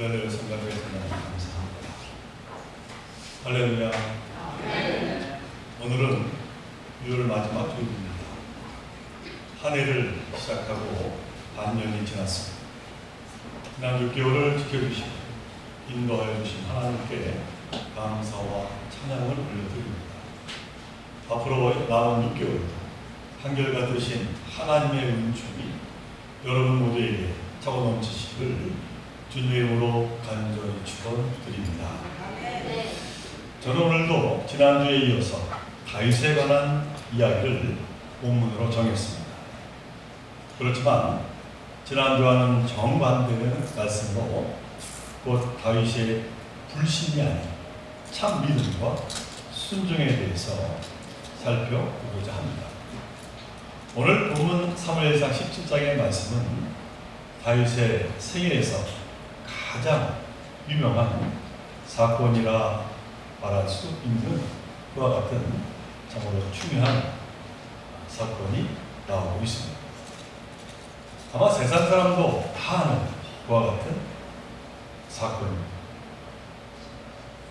은혜를 생각해 주시면 감사합니다. 할렐루야. 오늘은 6월 마지막 주일입니다. 한 해를 시작하고 반년이 지났습니다. 지난 6개월을 지켜주시고 인도하여 주신 하나님께 감사와 찬양을 올려드립니다. 앞으로 남은 6개월도 한결같으신 하나님의 은총이 여러분 모두에게 차고 넘치시기를 주님의 이름으로 간절히 축원드립니다. 저는 오늘도 지난주에 이어서 다윗에 관한 이야기를 본문으로 정했습니다. 그렇지만 지난주와는 정반대의 말씀으로 곧 다윗의 불신이 아닌 참 믿음과 순종에 대해서 살펴보고자 합니다. 오늘 본문 사무엘상 17장의 말씀은 다윗의 생애에서 가장 유명한 사건이라 말할 수 있는 그와 같은 참으로 중요한 사건이 나오고 있습니다. 아마 세상 사람도 다 아는 그와 같은 사건입니다.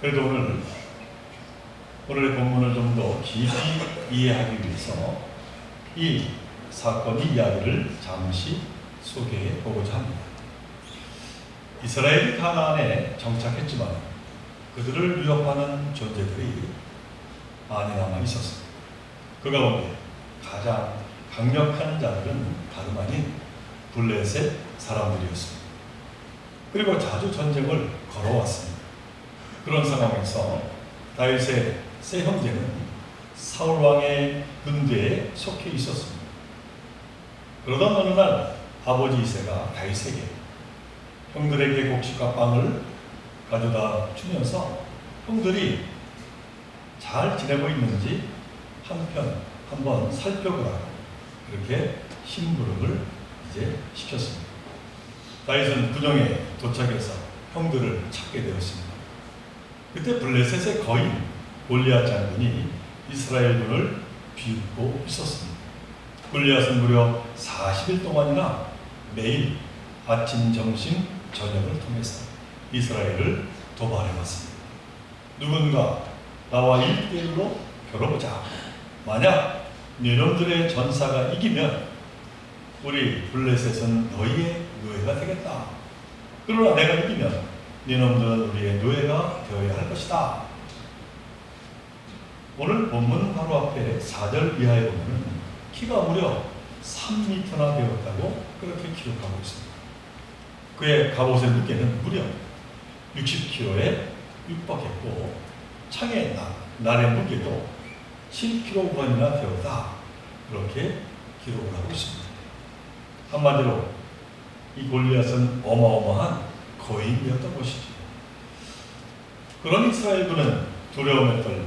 그래도 오늘의 본문을 좀 더 깊이 이해하기 위해서 이 사건의 이야기를 잠시 소개해 보고자 합니다. 이스라엘이 가나안에 정착했지만 그들을 위협하는 존재들이 많이 남아 있었습니다. 그 가운데 가장 강력한 자들은 다름 아닌 블레셋 사람들이었습니다. 그리고 자주 전쟁을 걸어왔습니다. 그런 상황에서 다윗의 세 형제는 사울 왕의 군대에 속해 있었습니다. 그러던 어느 날 아버지 이새가 다윗에게 형들에게 곡식과 빵을 가져다 주면서 형들이 잘 지내고 있는지 한번 살펴보라고 그렇게 심부름을 이제 시켰습니다. 다윗은 군영에 도착해서 형들을 찾게 되었습니다. 그때 블레셋의 거인 골리앗 장군이 이스라엘 군을 비웃고 있었습니다. 골리앗은 무려 40일 동안이나 매일 아침, 점심, 저녁을 통해서 이스라엘을 도발해왔습니다. 누군가 나와 1대1로 겨뤄보자. 만약 네놈들의 전사가 이기면 우리 블레셋은 너희의 노예가 되겠다. 그러나 내가 이기면 네놈들은 우리의 노예가 되어야 할 것이다. 오늘 본문 바로 앞에 4절 이하에 보면 키가 무려 3m나 되었다고 그렇게 기록하고 있습니다. 그의 갑옷의 무게는 무려 60kg에 육박했고 창의 날의 무게도 7kg이나 되었다. 그렇게 기록을 하고 있습니다. 한마디로 이 골리앗은 어마어마한 거인이었던 것이죠. 그런 이스라엘군은 두려움에 떨며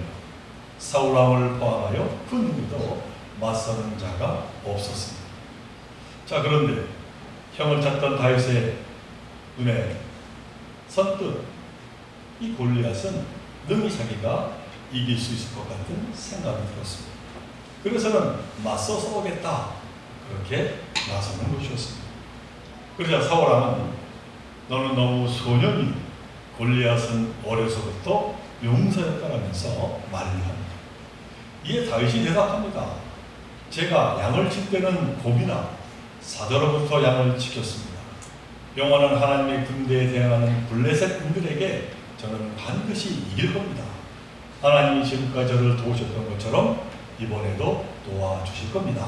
사울 왕을 포함하여 그 누구도 맞서는 자가 없었습니다. 자, 그런데 형을 찾던 다윗의 눈에 선뜻 이 골리앗은 능히 자기가 이길 수 있을 것 같은 생각이 들었습니다. 그래서는 맞서 싸우겠다 그렇게 나서는 것이었습니다. 그러자 사울 왕은 너는 너무 소년이 골리앗은 어려서부터 용사였다라면서 말을 합니다. 이에 다윗이 대답합니다. 제가 양을 칠 때는 곰이나 사자로부터 양을 지켰습니다. 영원한 하나님의 군대에 대항하는 블레셋 군들에게 저는 반드시 이길 겁니다. 하나님이 지금까지 저를 도우셨던 것처럼 이번에도 도와주실 겁니다.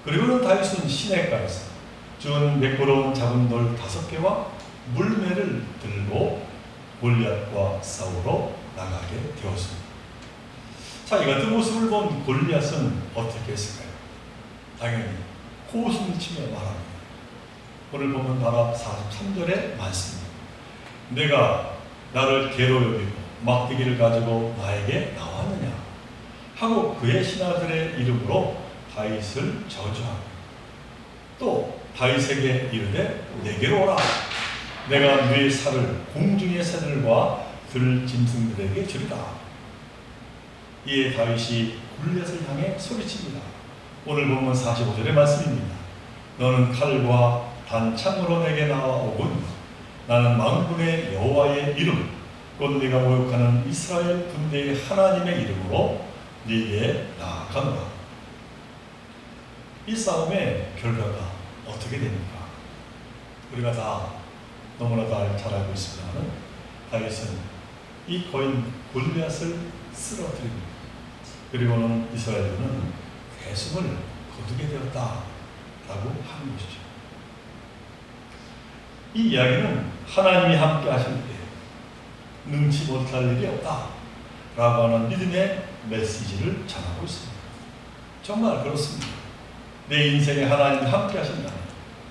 그리고는 다윗은 시내가에서 준 매끄러운 작은 돌 5개와 물매를 들고 골리앗과 싸우러 나가게 되었습니다. 자, 이 같은 모습을 본 골리앗은 어떻게 했을까요? 당연히 호흡을 치며 말합니다. 오늘 보면 바로 43절의 말씀입니다. 내가 나를 개로 여기고 막대기를 가지고 나에게 나왔느냐 하고 그의 신하들의 이름으로 다윗을 저주하고 또 다윗에게 이르되 내게로 오라. 내가 네 살을 공중의 새들과 들 짐승들에게 주리라. 이에 다윗이 골리앗을 향해 소리칩니다. 오늘 보면 45절의 말씀입니다. 너는 칼과 단창으로 내게 나와오군 나는 만군의 여호와의 이름 곧 네가 모욕하는 이스라엘 군대의 하나님의 이름으로 네게 나아가노라. 이 싸움의 결과가 어떻게 됩니까? 우리가 다 너무나 잘 알고 있습니다만 다윗은 이 거인 골리앗을 쓰러뜨립니다. 그리고는 이스라엘군은 대승을 거두게 되었다라고 하는 것이죠. 이 이야기는 하나님이 함께 하실 때 능치 못할 일이 없다라고 하는 믿음의 메시지를 전하고 있습니다. 정말 그렇습니다. 내 인생에 하나님이 함께 하신다면,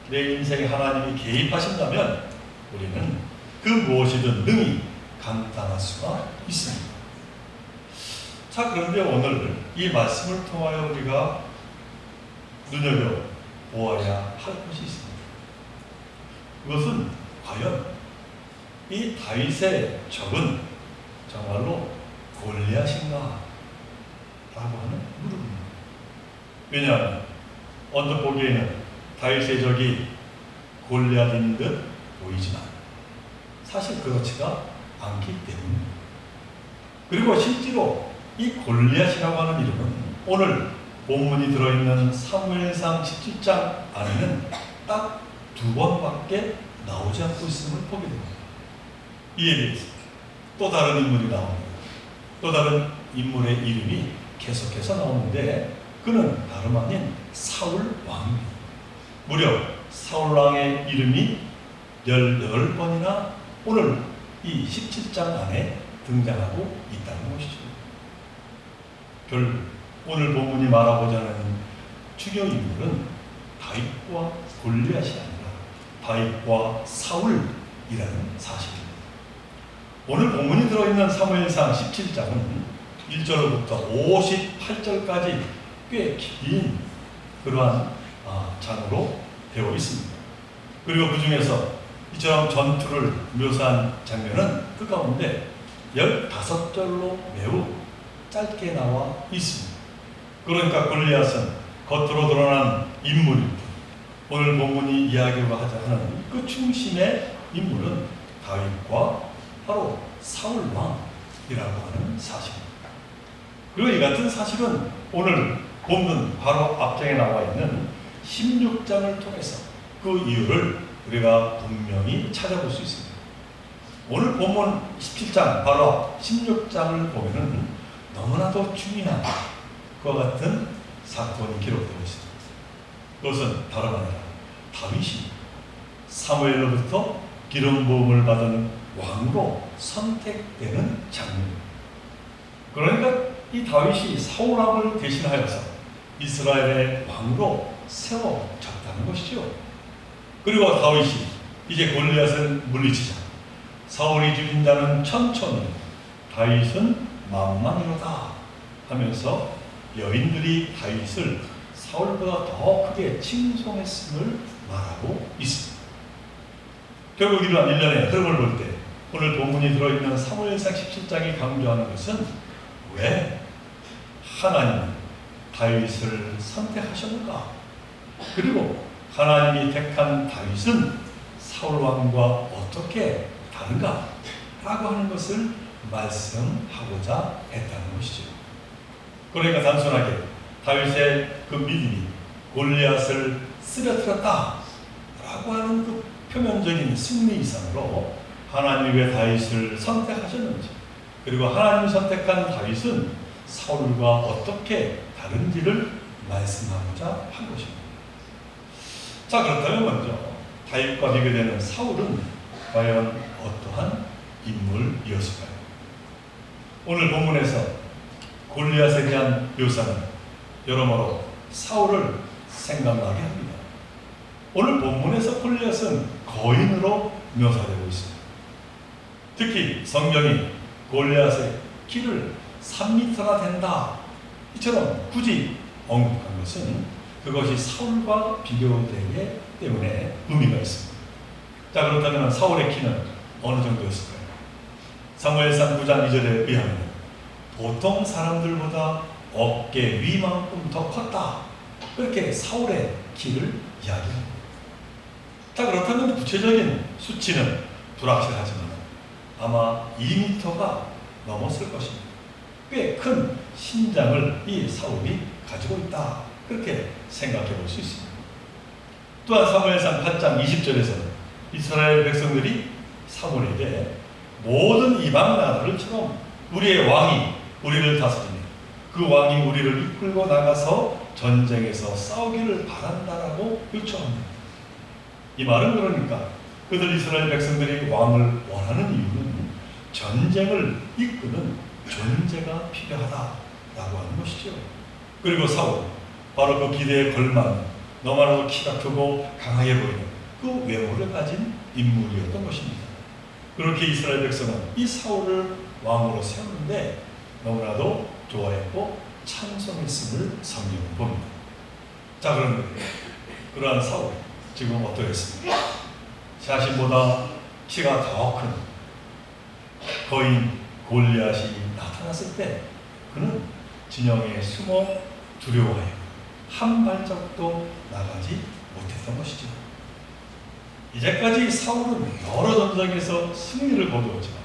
내 인생에 하나님이 개입하신다면 우리는 그 무엇이든 능히 감당할 수가 있습니다. 자, 그런데 오늘 이 말씀을 통하여 우리가 눈여겨보아야 할 것이 있습니다. 그것은 과연 이 다윗의 적은 정말로 골리앗인가? 라고 하는 물음입니다. 왜냐하면 언뜻 보기에는 다윗의 적이 골리앗인 듯 보이지만 사실 그렇지가 않기 때문입니다. 그리고 실제로 이 골리앗이라고 하는 이름은 오늘 본문이 들어있는 사무엘상 17장 안에는 딱 2번밖에 나오지 않고 있음을 보게 됩니다. 이에 대해서 또 다른 인물이 나옵니다. 또 다른 인물의 이름이 계속해서 나오는데 그는 다름 아닌 사울 왕입니다. 무려 사울 왕의 이름이 18번이나 오늘 이 17장 안에 등장하고 있다는 것이죠. 결국 오늘 본문이 말하고자 하는 주요 인물은 다윗과 골리앗이 아니라 다윗과 사울이라는 사실입니다. 오늘 본문이 들어있는 사무엘상 17장은 1절부터 58절까지 꽤 긴 그러한 장으로 되어 있습니다. 그리고 그 중에서 이처럼 전투를 묘사한 장면은 그 가운데 15절로 매우 짧게 나와 있습니다. 그러니까 골리앗은 겉으로 드러난 인물입니다. 오늘 본문이 이야기하고자 하는 그 중심의 인물은 다윗과 바로 사울 왕이라고 하는 사실입니다. 그리고 이 같은 사실은 오늘 본문 바로 앞장에 나와 있는 16장을 통해서 그 이유를 우리가 분명히 찾아볼 수 있습니다. 오늘 본문 17장 바로 16장을 보면은 너무나도 중요한 그와 같은 사건이 기록되고 있습니다. 그것은 다름 아니라 다윗이 사무엘로부터 기름 부음을 받은 왕으로 선택되는 장면입니다. 그러니까 이 다윗이 사울 왕을 대신하여서 이스라엘의 왕으로 세워졌다는 것이죠. 그리고 다윗이 이제 골리앗을 물리치자 사울이 죽인다는 천천히 다윗은 만만이로다 하면서 여인들이 다윗을 사울보다 더 크게 칭송했음을 말하고 있습니다. 결국 이러한 일련의 흐름을 볼 때 오늘 본문이 들어있는 사무엘상 17장이 강조하는 것은 왜 하나님은 다윗을 선택하셨는가? 그리고 하나님이 택한 다윗은 사울왕과 어떻게 다른가? 라고 하는 것을 말씀하고자 했다는 것이죠. 그러니까 단순하게 다윗의 그 믿음이 골리앗을 쓰러뜨렸다 라고 하는 그 표면적인 승리 이상으로 하나님이 왜 다윗을 선택하셨는지, 그리고 하나님이 선택한 다윗은 사울과 어떻게 다른지를 말씀하고자 한 것입니다. 자, 그렇다면 먼저 다윗과 비교되는 사울은 과연 어떠한 인물이었을까요? 오늘 본문에서 골리앗에 대한 묘사는 여러모로 사울을 생각나게 합니다. 오늘 본문에서 골리앗은 거인으로 묘사되고 있습니다. 특히 성경이 골리앗의 키를 3m나 된다 이처럼 굳이 언급한 것은 그것이 사울과 비교되기 때문에 의미가 있습니다. 자, 그렇다면 사울의 키는 어느 정도였을까요? 사무엘상 9장 2절에 의하면 보통 사람들보다 어깨 위만큼 더 컸다, 그렇게 사울의 키를 이야기합니다. 자, 그렇다면 구체적인 수치는 불확실하지만 아마 2m가 넘었을 것입니다. 꽤 큰 신장을 이 사울이 가지고 있다. 그렇게 생각해 볼 수 있습니다. 또한 사무엘상 8장 20절에서는 이스라엘 백성들이 사울에게 모든 이방 나라들처럼 우리의 왕이 우리를 다스리며 그 왕이 우리를 이끌고 나가서 전쟁에서 싸우기를 바란다라고 요청합니다. 이 말은 그러니까 그들 이스라엘 백성들이 왕을 원하는 이유는 전쟁을 이끄는 존재가 필요하다라고 하는 것이죠. 그리고 사울, 바로 그 기대에 걸맞는 너무나도 키가 크고 강하게 보이는 그 외모를 가진 인물이었던 것입니다. 그렇게 이스라엘 백성은 이 사울을 왕으로 세우는데 너무나도 좋아했고 찬송했음을 성경은 봅니다. 자, 그런데 그러한 사울 지금 어떠했습니까? 자신보다 키가 더 큰 거인 골리앗이 나타났을 때 그는 진영에 숨어 두려워해 한 발짝도 나가지 못했던 것이죠. 이제까지 사울은 여러 전쟁에서 승리를 거두었지만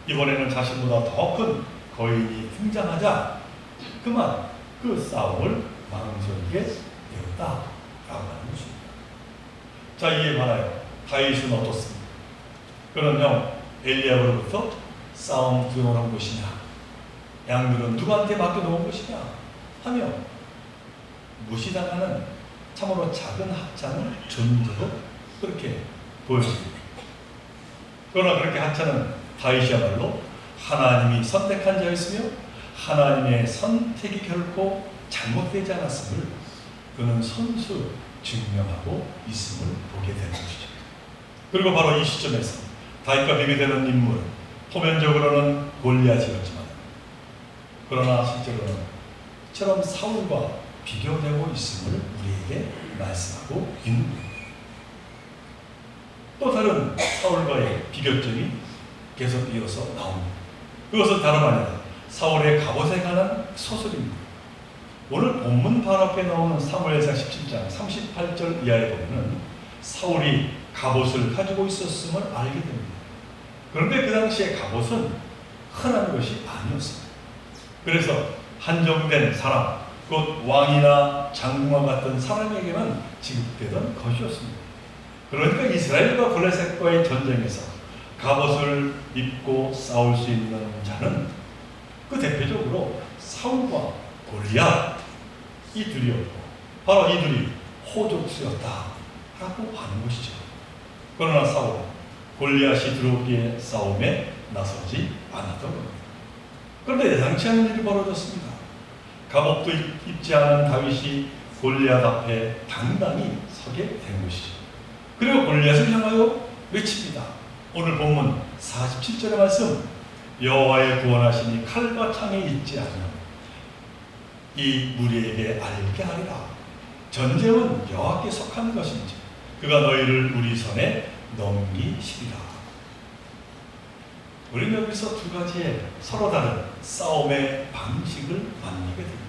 이번에는 자신보다 더 큰 거인이 등장하자 그만 그 싸움을 망설이게 되었다라고 하는 것입니다. 자, 이에 반하여 다윗은 어떻습니까? 그는 엘리압으로부터 싸움 구해오는 것이냐, 양들은 누구한테 맡겨놓은 것이냐 하며 무시당하는 참으로 작은 합창을 존재로 그렇게 보여줍니다. 그러나 그렇게 하찮은 다윗이야말로 하나님이 선택한 자였으며 하나님의 선택이 결코 잘못되지 않았음을 그는 선수 증명하고 있음을 보게 되는 것이죠. 그리고 바로 이 시점에서 다윗과 비교되는 인물은 표면적으로는 골리앗이었지만 그러나 실제로는 이처럼 사울과 비교되고 있음을 우리에게 말씀하고 있는 겁니다. 또 다른 사울과의 비교점이 계속 이어서 나옵니다. 그것은 다름 아니라 사울의 갑옷에 관한 소설입니다. 오늘 본문 바로 앞에 나오는 사무엘상 17장 38절 이하에 보면 사울이 갑옷을 가지고 있었음을 알게 됩니다. 그런데 그 당시에 갑옷은 흔한 것이 아니었습니다. 그래서 한정된 사람, 곧 왕이나 장군과 같은 사람에게만 지급되던 것이었습니다. 그러니까 이스라엘과 블레셋과의 전쟁에서 갑옷을 입고 싸울 수 있는 자는 그 대표적으로 사울과 골리앗 이 둘이었고 바로 이 둘이 호족수였다라고 하는 것이죠. 그러나 사울은 골리앗이 들어오기에 싸움에 나서지 않았던 겁니다. 그런데 예상치 않은 일이 벌어졌습니다. 갑옷도 입지 않은 다윗이 골리앗 앞에 당당히 서게 된 것이죠. 그리고 골리앗을 향하여 외칩니다. 오늘 본문 47절의 말씀, 여호와의 구원하심이 칼과 창에 있지 않으면 이 무리에게 알게 하리라. 전쟁은 여호와께 속한 것인지 그가 너희를 우리 손에 넘기시리라. 우리는 여기서 두 가지의 서로 다른 싸움의 방식을 만나게 됩니다.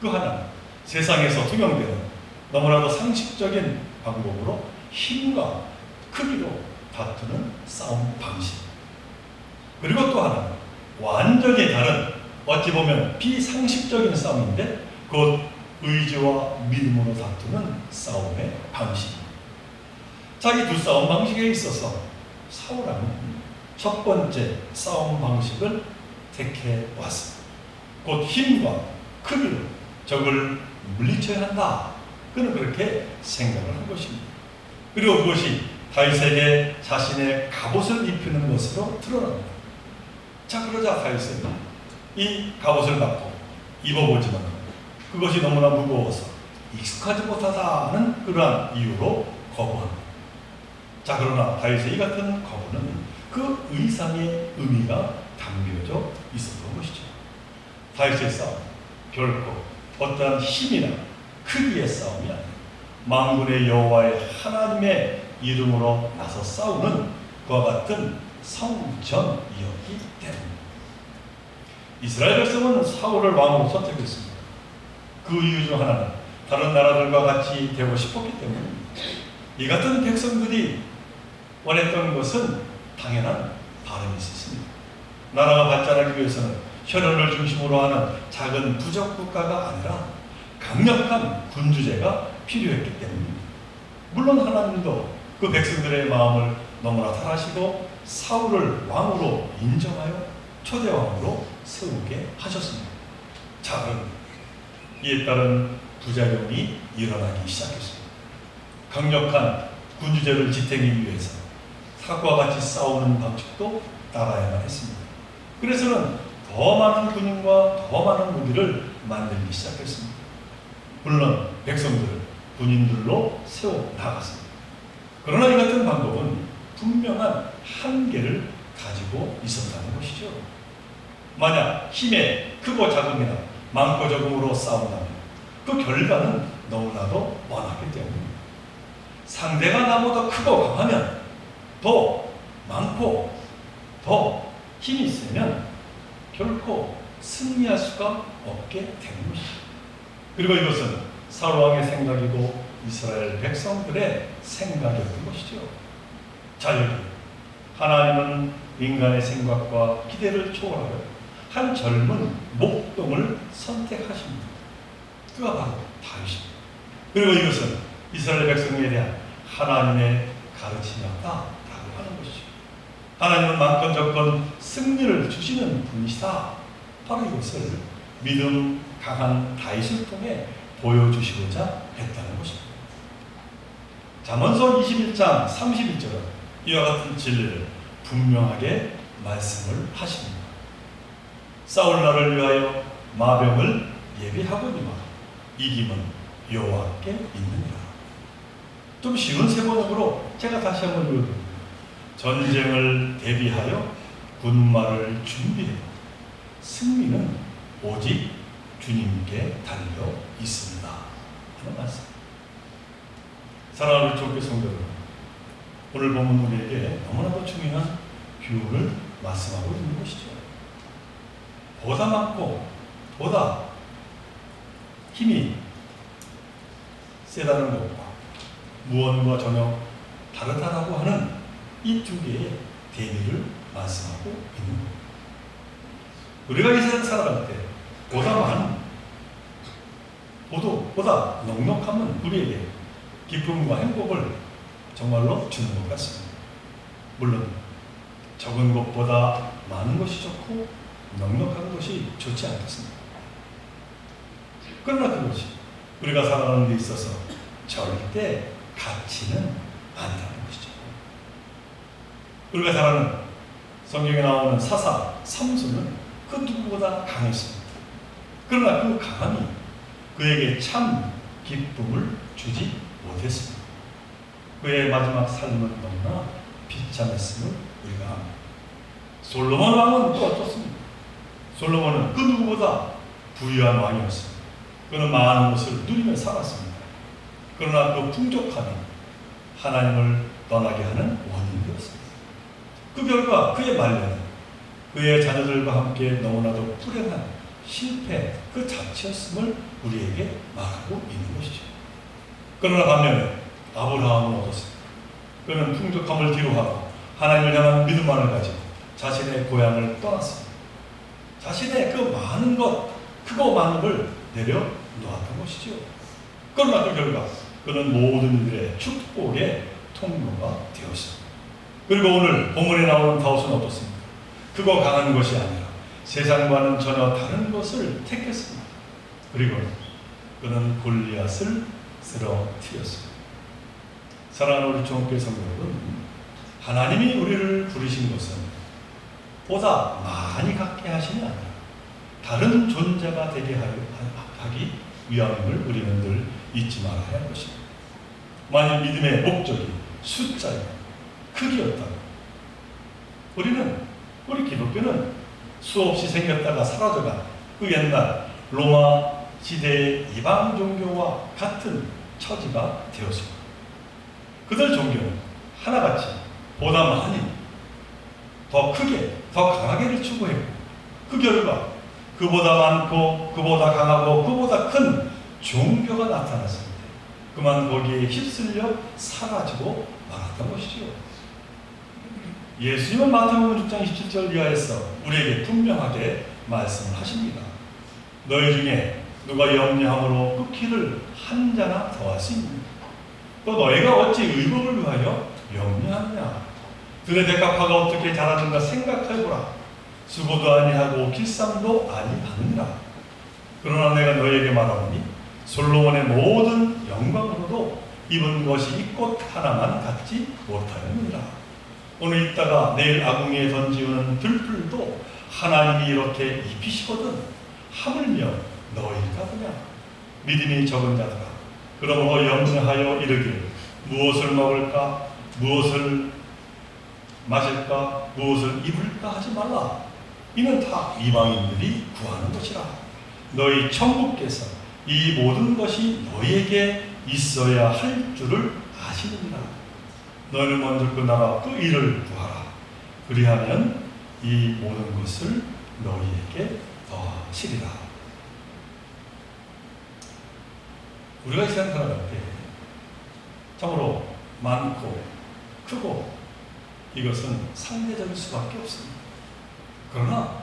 그 하나는 세상에서 통용되는 너무나도 상식적인 방법으로 힘과 크기로 다투는 싸움 방식. 그리고 또 하나는 완전히 다른 어찌 보면 비상식적인 싸움인데 곧 의지와 믿음으로 다투는 싸움의 방식입니다. 자기 두 싸움 방식에 있어서 사울왕은 첫 번째 싸움 방식을 택해 왔습니다. 곧 힘과 크기로 적을 물리쳐야 한다. 그는 그렇게 생각을 한 것입니다. 그리고 그것이 다윗에게 자신의 갑옷을 입히는 것으로 드러납니다. 자, 그러자 다윗은 이 갑옷을 받고 입어보지만 그것이 너무나 무거워서 익숙하지 못하다는 그러한 이유로 거부합니다. 자, 그러나 다윗의 이 같은 거부는 그 의상의 의미가 담겨져 있었던 것이죠. 다윗의 싸움, 결코 어떠한 힘이나 크기의 싸움이 아니라 만군의 여호와의 하나님의 이름으로 나서 싸우는 그와 같은 성전이었기 때문입니다. 이스라엘 백성은 사울을 왕으로 선택했습니다. 그 이유 중 하나는 다른 나라들과 같이 되고 싶었기 때문입니다. 이 같은 백성들이 원했던 것은 당연한 바람이 있었습니다. 나라가 발전하기 위해서는 혈연을 중심으로 하는 작은 부족 국가가 아니라 강력한 군주제가 필요했기 때문입니다. 물론 하나님도 그 백성들의 마음을 너무나 잘 아시고 사울을 왕으로 인정하여 초대왕으로 세우게 하셨습니다. 자, 그럼 이에 따른 부작용이 일어나기 시작했습니다. 강력한 군주제를 지탱하기 위해서 사과 같이 싸우는 방식도 따라야만 했습니다. 그래서는 더 많은 군인과 더 많은 무기를 만들기 시작했습니다. 물론 백성들을 군인들로 세워 나갔습니다. 그러나 이 같은 방법은 분명한 한계를 가지고 있었다는 것이죠. 만약 힘에 크고 작음이나 많고 적음으로 싸운다면 그 결과는 너무나도 뻔하기 때문입니다. 상대가 나보다 크고 강하면, 더 많고 더 힘이 있으면 결코 승리할 수가 없게 되는 것이죠. 그리고 이것은 사울 왕의 생각이고 이스라엘 백성들의 생각이었던 것이죠. 자, 여기 하나님은 인간의 생각과 기대를 초월하여 한 젊은 목동을 선택하십니다. 그가 바로 다윗입니다. 그리고 이것은 이스라엘 백성에 대한 하나님의 가르침이었다라고 하는 것이죠. 하나님은 많건 적건 승리를 주시는 분이시다. 바로 이것을 믿음 강한 다윗을 통해 보여주시고자 했다는 것입니다. 잠언서 21장 31절은 이와 같은 진리를 분명하게 말씀을 하십니다. 싸울 날을 위하여 마병을 예비하거니와 이김은 여호와께 있느니라. 좀 쉬운 세번역으로 제가 다시 한번 읽어드립니다. 전쟁을 대비하여 군마를 준비해 승리는 오직 주님께 달려 있습니다 하는 말씀. 사랑하는 교회 성도 여러분, 오늘 본문 우리에게 너무나도 중요한 교훈을 말씀하고 있는 것이죠. 보다 많고 보다 힘이 세다는 것과 무언과 전혀 다르다라고 하는 이 두 개의 대비를 말씀하고 있는 겁니다. 우리가 이 세상 살아갈 때 보다 많은, 보다 넉넉함은 우리에게 기쁨과 행복을 정말로 주는 것 같습니다. 물론 적은 것보다 많은 것이 좋고 넉넉한 것이 좋지 않겠습니다. 그러나 그것이 우리가 살아가는 데 있어서 절대 가치는 아니라는 것이죠. 우리가 잘 아는 성경에 나오는 사사 삼손은 그 누구보다 강했습니다. 그러나 그 강함이 그에게 참 기쁨을 주지 못했습니다. 그의 마지막 삶은 너무나 비참했음을 우리가 압니다. 솔로몬 왕은 또 어떻습니까? 솔로몬은 그 누구보다 부유한 왕이었습니다. 그는 많은 것을 누리며 살았습니다. 그러나 그 풍족함이 하나님을 떠나게 하는 원인이 되었습니다. 그 결과 그의 말년은 그의 자녀들과 함께 너무나도 불행한 실패 그 자체였음을 우리에게 말하고 있는 것이죠. 그러나 반면에 아브라함은 어떻습니까? 그는 풍족함을 뒤로하고 하나님을 향한 믿음만을 가지고 자신의 고향을 떠났습니다. 자신의 그 많은 것, 크고 많은 걸 내려놓았던 것이죠. 그러나 그 결과 그는 모든 일의 축복의 통로가 되었습니다. 그리고 오늘 본문에 나오는 다윗은 어떻습니까? 크고 강한 것이 아니라 세상과는 전혀 다른 것을 택했습니다. 그리고 그는 골리앗을 쓰러뜨렸습니다. 사랑하는 우리 종교회 성도 여러분, 하나님이 우리를 부르신 것은 보다 많이 갖게 하심이 아니라 다른 존재가 되게 하기 위함임을 우리는 늘 잊지 말아야 할 것입니다. 만약 믿음의 목적이 숫자이고 크기였다면 우리 기독교는 수없이 생겼다가 사라져간 그 옛날 로마 시대의 이방 종교와 같은 처지가 되었습니다. 그들 종교는 하나같이 보다 많이, 더 크게, 더 강하게를 추구했고 그 결과 그보다 많고 그보다 강하고 그보다 큰 종교가 나타났을 때 그만 거기에 휩쓸려 사라지고 말았던 것이죠. 예수님은 마태복음 6장 27절 이하에서 우리에게 분명하게 말씀을 하십니다. 너희 중에 누가 염려함으로 끊기를 한 자나 더할 수 있느냐? 또 너희가 어찌 의복을 위하여 염려하느냐? 들의 대가파가 어떻게 자라는가 생각해보라. 수고도 아니하고 길쌈도 아니하느니라. 그러나 내가 너희에게 말하노니 솔로몬의 모든 영광으로도 입은 것이 이 꽃 하나만 갖지 못하였느니라. 오늘 있다가 내일 아궁이에 던지우는 들풀도 하나님이 이렇게 입히시거든 하물며 너희가 그냥 믿음이 적은 자들아, 그러므로 염려하여 이르기를 무엇을 먹을까, 무엇을 마실까, 무엇을 입을까 하지 말라. 이는 다 이방인들이 구하는 것이라. 너희 천국께서 이 모든 것이 너희에게 있어야 할 줄을 아시느니라. 너희는 먼저 그 나라 그 일을 구하라. 그리하면 이 모든 것을 너희에게 더하시리라. 우리가 이 세상 살아갈 때 참으로 많고 크고 이것은 상대적일 수밖에 없습니다. 그러나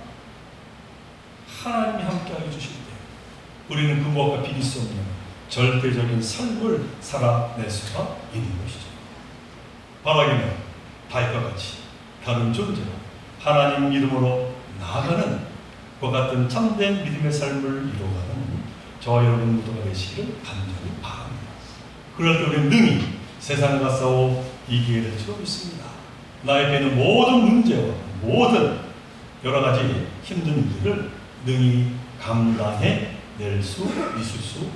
하나님이 함께하여 주실 때 우리는 그 무엇과 비길 수 없는 절대적인 삶을 살아낼 수가 있는 것이죠. 바라기는 다윗과 같이 다른 존재로 하나님 이름으로 나아가는 그와 같은 참된 믿음의 삶을 이루어가는 저와 여러분 모두가 되시기를 간절히 바랍니다. 그럴 때 우리는 능히 세상과 싸워 이기게 될 줄 믿습니다. 나에게 있는 모든 문제와 모든 여러 가지 힘든 일들을 능히 감당해 낼 수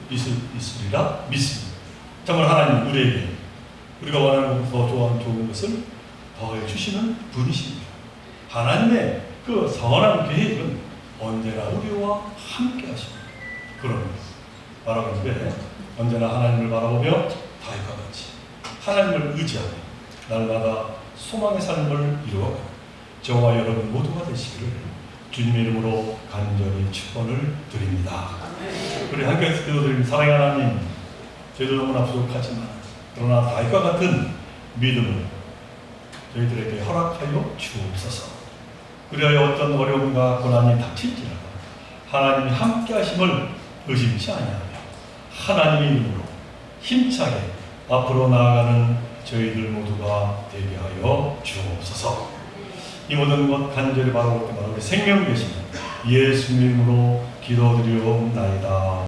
있으리라 믿습니다. 정말 하나님 우리에게 우리가 원하는 것보다 좋은 것을 더해 주시는 분이십니다. 하나님의 그 선한 계획은 언제나 우리와 함께 하십니다. 그러므로 바라보는데 언제나 하나님을 바라보며 다윗과 같이 하나님을 의지하며 날마다 소망의 삶을 이루어가는 저와 여러분 모두가 되시기를 주님의 이름으로 간절히 축원을 드립니다. 우리 함께 기도드립니다. 사랑하는 하나님, 저희도 너무나 부족하지만 그러나 다윗과 같은 믿음을 저희들에게 허락하여 주옵소서. 그리하여 어떤 어려움과 고난이 닥칠지라도 하나님이 함께 하심을 의심치 아니하며 하나님의 이름으로 힘차게 앞으로 나아가는 저희들 모두가 되게 하여 주옵소서. 이 모든 것 간절히 바라볼 때마다 우리 생명 되시는 예수님 이름으로 기도드리옵나이다.